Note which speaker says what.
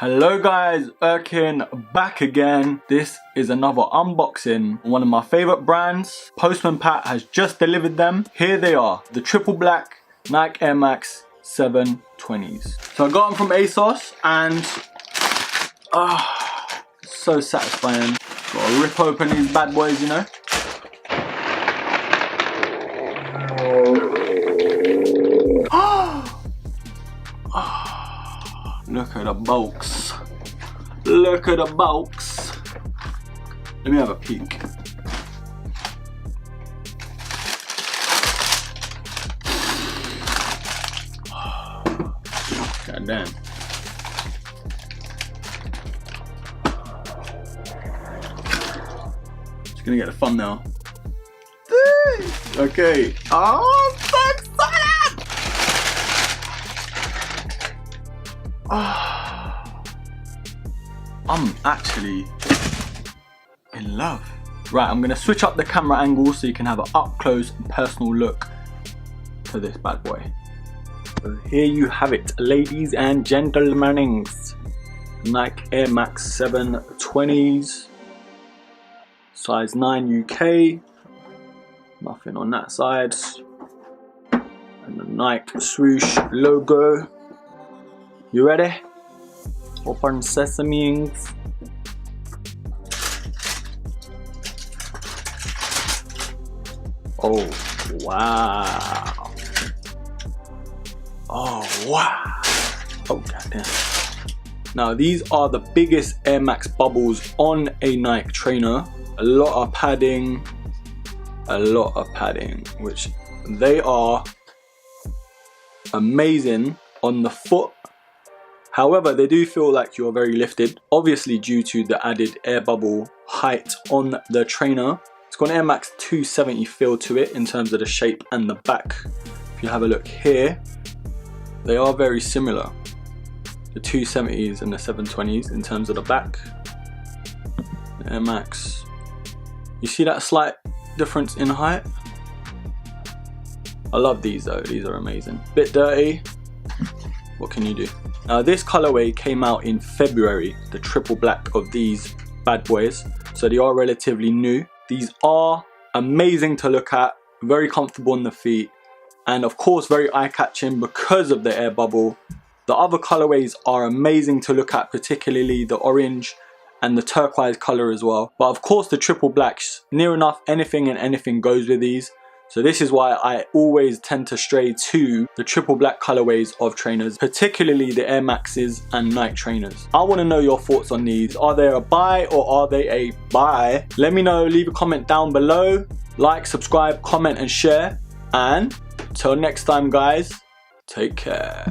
Speaker 1: Hello guys, Erkin back again. This is another unboxing on one of my favorite brands. Postman Pat has just delivered them. Here they are, the triple black Nike Air Max 720s. So I got them from ASOS and so satisfying. Gotta rip open these bad boys, you know. Look at the bulks. Look at the bulks. Let me have a peek. God damn. Just gonna get a thumbnail. Okay. Oh, I'm so excited! I'm actually in love. Right, I'm gonna switch up the camera angle so you can have an up close and personal look to this bad boy. So here you have it, ladies and gentlemen. Nike Air Max 720s, size 9 UK. Nothing on that side. And the Nike swoosh logo. You ready? Open sesame. Oh wow. Oh wow. Oh goddamn. Now these are the biggest Air Max bubbles on a Nike trainer. A lot of padding, which they are amazing on the foot. However, they do feel like you're very lifted, obviously due to the added air bubble height on the trainer. It's got an Air Max 270 feel to it in terms of the shape and the back. If you have a look here, they are very similar. The 270s and the 720s in terms of the back. The Air Max. You see that slight difference in height? I love these though, these are amazing. Bit dirty, what can you do? Now this colorway came out in February, the triple black of these bad boys. So they are relatively new. These are amazing to look at, very comfortable on the feet, and of course very eye-catching because of the air bubble. The other colorways are amazing to look at, particularly the orange and the turquoise color as well. But of course the triple blacks, near enough anything and anything goes with these. So this is why I always tend to stray to the triple black colorways of trainers, particularly the Air Maxes and Nike trainers. I want to know your thoughts on these. Are they a buy or are they a buy? Let me know, leave a comment down below. Like, subscribe, comment and share. And till next time guys, take care.